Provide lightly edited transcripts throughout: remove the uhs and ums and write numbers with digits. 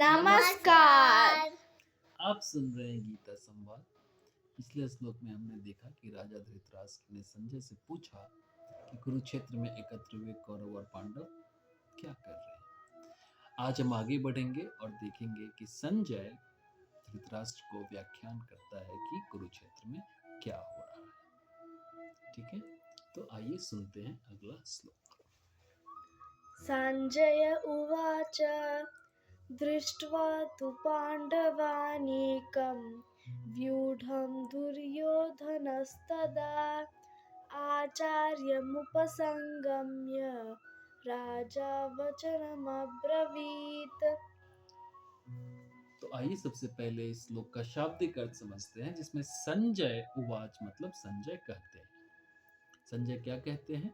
नमस्कार। आप सुन रहे हैं गीता संवाद। पिछले श्लोक में हमने देखा कि राजा धृतराष्ट्र ने संजय से पूछा कि कुरुक्षेत्र में एकत्र हुए कौरव और पांडव क्या कर रहे हैं। आज हम आगे बढ़ेंगे और देखेंगे कि संजय धृतराष्ट्र को व्याख्यान करता है कि कुरुक्षेत्र में क्या हो रहा है। ठीक है, तो आइए सुनते हैं अगला श्लोक। संजय उवाच दृष्ट्वा तु पाण्डवानीकं व्यूढं दुर्योधनस्तदा आचार्यमुपसंगम्य राजा वचनमब्रवीत्। तो आइए सबसे पहले इस श्लोक का शाब्दिक अर्थ समझते हैं, जिसमें संजय उवाच मतलब संजय कहते हैं। संजय क्या कहते हैं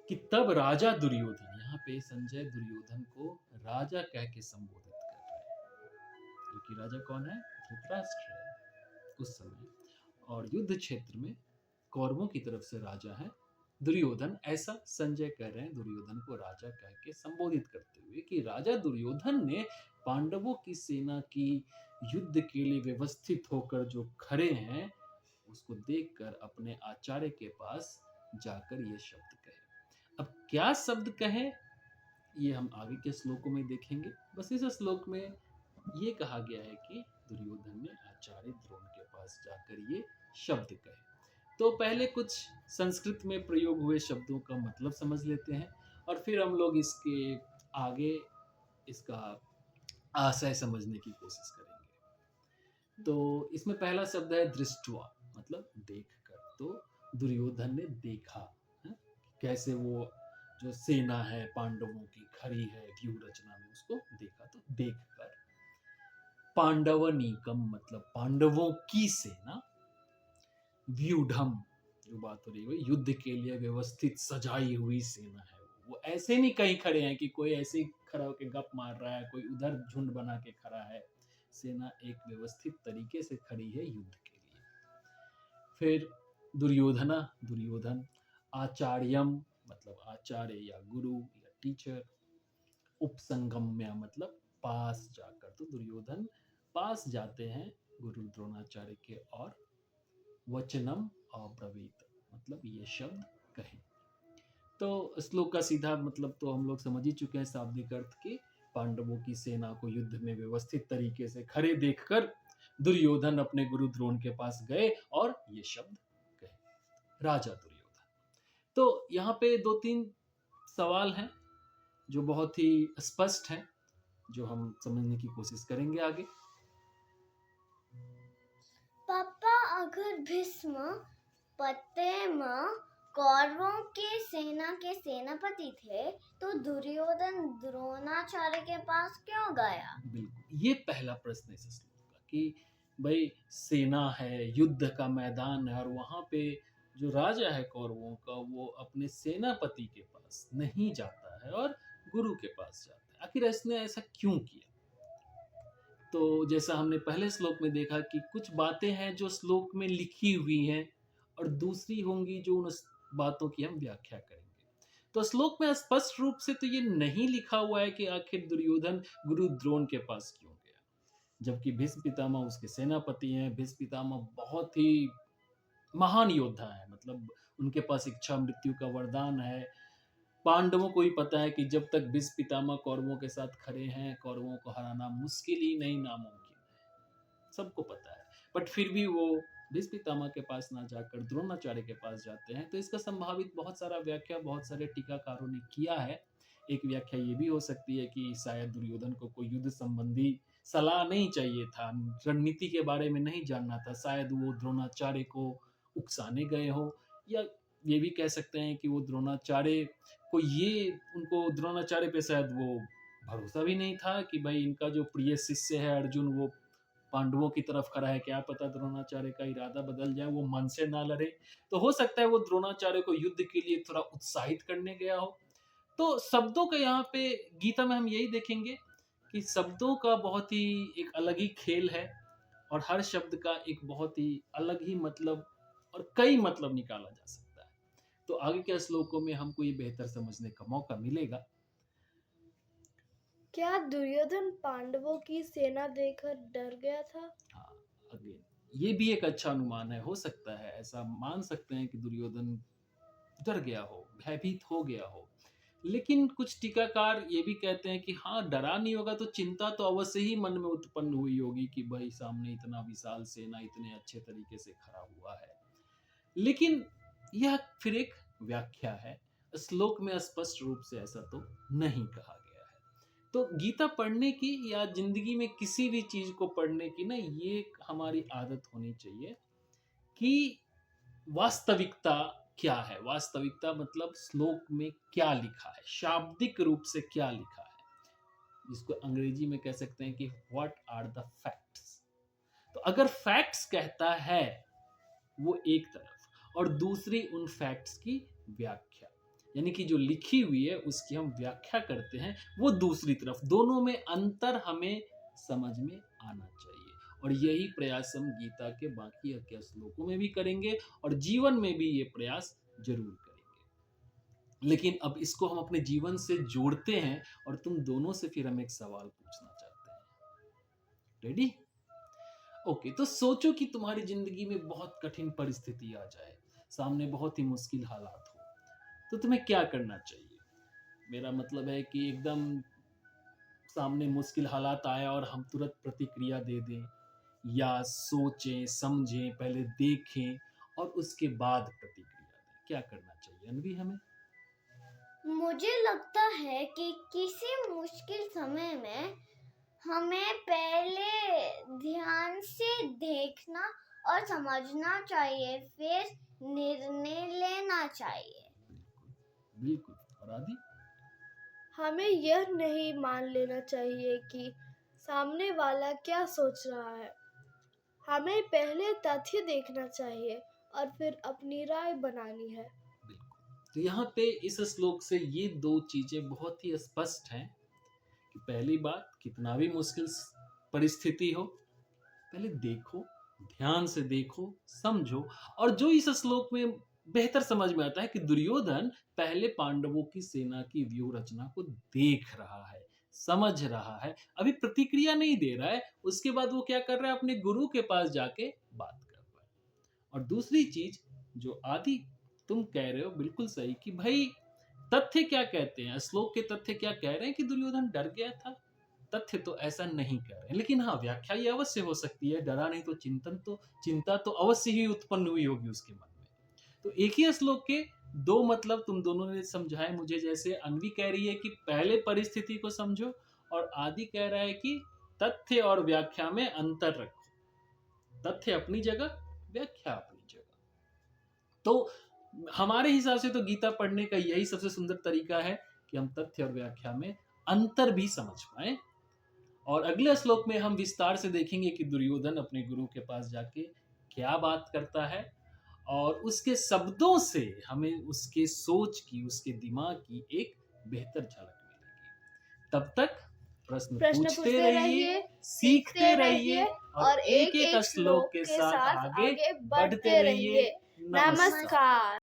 कि तब राजा दुर्योधन, यहाँ पे संजय दुर्योधन को राजा कह के संबोधित कर रहे हैं, क्योंकि राजा कौन है? धृतराष्ट्र है उस समय, और युद्ध क्षेत्र में कौरवों की तरफ से राजा है दुर्योधन। ऐसा संजय कह रहे हैं दुर्योधन को राजा कह के संबोधित करते हुए कि राजा दुर्योधन ने पांडवों की सेना की युद्ध के लिए व्यवस्थित होकर जो खड़े हैं, उसको देखकर अपने आचार्य के पास जाकर ये शब्द कहे। अब क्या शब्द कहे ये हम आगे के श्लोकों में देखेंगे। बस इस श्लोक में ये कहा गया है कि दुर्योधन ने आचार्य द्रोण के पास जाकर ये शब्द कहे। तो पहले कुछ संस्कृत में प्रयोग हुए शब्दों का मतलब समझ लेते हैं और फिर हम लोग इसके आगे इसका आशय समझने की कोशिश करेंगे। तो इसमें पहला शब्द है दृष्टवा, मतलब देख कर। तो दुर्योधन ने देखा है? कैसे वो जो सेना है पांडवों की खड़ी है व्यूह रचना में, उसको देखा। तो देखकर पांडवनीकम मतलब पांडवों की सेना, व्यूढ़म जो बात हो रही है युद्ध के लिए व्यवस्थित सजाई हुई सेना है। वो ऐसे नहीं कहीं खड़े हैं कि कोई ऐसे ही खड़ा होकर गप मार रहा है, कोई उधर झुंड बना के खड़ा है। सेना एक व्यवस्थित तरीके से खड़ी है युद्ध के लिए। फिर दुर्योधना, दुर्योधन, आचार्यम मतलब आचार्य या गुरु या टीचर, उपसंगम्य मतलब पास जाकर। तो दुर्योधन पास जाते हैं गुरु द्रोणाचार्य के और वचनम अब्रवीत मतलब ये शब्द कहे। तो श्लोक का सीधा मतलब तो हम लोग समझ ही चुके हैं शाब्दिक अर्थ के। पांडवों की सेना को युद्ध में व्यवस्थित तरीके से खड़े देखकर दुर्योधन अपने गुरु द्रोण के पास गए और ये शब्द कहे, राजा दुर्योधन। तो यहाँ पे दो तीन सवाल हैं जो बहुत ही स्पष्ट हैं, जो हम समझने की कोशिश करेंगे आगे। पापा, अगर भीष्म पितामह कौरवों के सेना के सेनापति थे तो दुर्योधन द्रोणाचार्य के पास क्यों गया? बिल्कुल, ये पहला प्रश्न है इस श्लोक का कि भाई सेना है, युद्ध का मैदान है और वहां पे जो राजा है कौरवों का वो अपने सेनापति के पास नहीं जाता है और गुरु के पास जाता है। आखिर इसने ऐसा क्यों किया? तो जैसा हमने पहले श्लोक में देखा कि कुछ बातें हैं जो श्लोक में लिखी हुई हैं और दूसरी होंगी जो उन बातों की हम व्याख्या करेंगे। तो श्लोक में स्पष्ट रूप से तो ये नहीं लिखा हुआ है कि आखिर दुर्योधन गुरु द्रोण के पास क्यों गया, जबकि भीष्म पितामह उसके सेनापति हैं। भीष्म पितामह बहुत ही महान योद्धा है, मतलब उनके पास इच्छा मृत्यु का वरदान है। पांडवों को ही पता है कि जब तक भीष्म पितामह कौरवों के साथ खड़े हैं, कौरवों को हराना मुश्किल ही नहीं नामुमकिन है, सबको पता है। बट फिर भी वो भीष्म पितामह के पास ना जाकर द्रोणाचार्य के पास जाते हैं। तो इसका संभावित बहुत सारा व्याख्या बहुत सारे टीकाकारों ने किया है। एक व्याख्या ये भी हो सकती है कि शायद दुर्योधन को कोई युद्ध संबंधी सलाह नहीं चाहिए था, रणनीति के बारे में नहीं जानना था, शायद वो द्रोणाचार्य को उकसाने गए हो। या ये भी कह सकते हैं कि वो द्रोणाचार्य को ये उनको द्रोणाचार्य पे शायद वो भरोसा भी नहीं था कि भाई इनका जो प्रिय शिष्य है अर्जुन वो पांडवों की तरफ खड़ा है, क्या पता द्रोणाचार्य का इरादा बदल जाए, वो मन से ना लड़े। तो हो सकता है वो द्रोणाचार्य को युद्ध के लिए थोड़ा उत्साहित करने गया हो। तो शब्दों का यहाँ पे गीता में हम यही देखेंगे कि शब्दों का बहुत ही एक अलग ही खेल है और हर शब्द का एक बहुत ही अलग ही मतलब और कई मतलब निकाला जा सकता है। तो आगे के श्लोकों में हमको ये बेहतर समझने का मौका मिलेगा। क्या दुर्योधन पांडवों की सेना देखकर डर गया था? हाँ, अगेन ये भी एक अच्छा अनुमान है, हो सकता है ऐसा मान सकते हैं कि दुर्योधन डर गया हो, भयभीत हो गया हो। लेकिन कुछ टीकाकार ये भी कहते हैं कि हाँ, डरा नहीं होगा तो चिंता तो अवश्य ही मन में उत्पन्न हुई होगी कि भाई सामने इतना विशाल सेना इतने अच्छे तरीके से खड़ा हुआ है। लेकिन यह फिर एक व्याख्या है, श्लोक में स्पष्ट रूप से ऐसा तो नहीं कहा गया है। तो गीता पढ़ने की या जिंदगी में किसी भी चीज को पढ़ने की ना ये एक हमारी आदत होनी चाहिए कि वास्तविकता क्या है, वास्तविकता मतलब श्लोक में क्या लिखा है, शाब्दिक रूप से क्या लिखा है, जिसको अंग्रेजी में कह सकते हैं कि व्हाट आर द फैक्ट्स। तो अगर फैक्ट्स कहता है वो एक तरफ और दूसरी उन फैक्ट्स की व्याख्या, यानी कि जो लिखी हुई है उसकी हम व्याख्या करते हैं, वो दूसरी तरफ, दोनों में अंतर हमें समझ में आना चाहिए। और यही प्रयास हम गीता के बाकी के श्लोकों में भी करेंगे और जीवन में भी ये प्रयास जरूर करेंगे। लेकिन अब इसको हम अपने जीवन से जोड़ते हैं और तुम दोनों से फिर हम एक सवाल पूछना चाहते हैं। रेडी? ओके, तो सोचो कि तुम्हारी जिंदगी में बहुत कठिन परिस्थिति आ जाए, सामने बहुत ही मुश्किल हालात हो, तो तुम्हें क्या करना चाहिए? मेरा मतलब है कि एकदम सामने मुश्किल हालात आया और हम तुरंत प्रतिक्रिया दे दें, या सोचें समझें, पहले देखें और उसके बाद प्रतिक्रिया दें, क्या करना चाहिए अनवी हमें? मुझे लगता है कि किसी मुश्किल समय में हमें पहले ध्यान से देखना और समझना चाहिए, फिर निर्णय लेना चाहिए। बिल्कुल बिल्कुल। और आदि? हमें यह नहीं मान लेना चाहिए कि सामने वाला क्या सोच रहा है। हमें पहले तथ्य देखना चाहिए और फिर अपनी राय बनानी है। बिल्कुल। तो यहाँ पे इस श्लोक से ये दो चीजें बहुत ही स्पष्ट हैं कि पहली बात, कितना भी मुश्किल परिस्थिति हो, पहले देखो, ध्यान से देखो, समझो। और जो इस श्लोक में बेहतर समझ में आता है कि दुर्योधन पहले पांडवों की सेना की व्यूह रचना को देख रहा है, समझ रहा है, अभी प्रतिक्रिया नहीं दे रहा है। उसके बाद वो क्या कर रहा है, अपने गुरु के पास जाके बात कर रहा है। और दूसरी चीज जो आदि तुम कह रहे हो बिल्कुल सही कि भाई तथ्य क्या कहते हैं, श्लोक के तथ्य क्या कह रहे हैं कि दुर्योधन डर गया था, तथ्य तो ऐसा नहीं कह रहे हैं। लेकिन हाँ, व्याख्या ये अवश्य हो सकती है, डरा नहीं तो चिंता तो अवश्य ही उत्पन्न हुई होगी उसके मन में। तो एक ही श्लोक के दो मतलब तुम दोनों ने समझाए मुझे। जैसे अनवी कह रही है कि पहले परिस्थिति को समझो और आदि कह रहा है कि तथ्य और व्याख्या में अंतर रखो, तथ्य अपनी जगह, व्याख्या अपनी जगह। तो हमारे हिसाब से तो गीता पढ़ने का यही सबसे सुंदर तरीका है कि हम तथ्य और व्याख्या में अंतर भी समझ पाए। और अगले श्लोक में हम विस्तार से देखेंगे कि दुर्योधन अपने गुरु के पास जाके क्या बात करता है और उसके शब्दों से हमें उसके सोच की, उसके दिमाग की एक बेहतर झलक मिलेगी। तब तक प्रश्न पूछते रहिए, सीखते रहिए और एक एक श्लोक के साथ आगे बढ़ते रहिए। नमस्कार।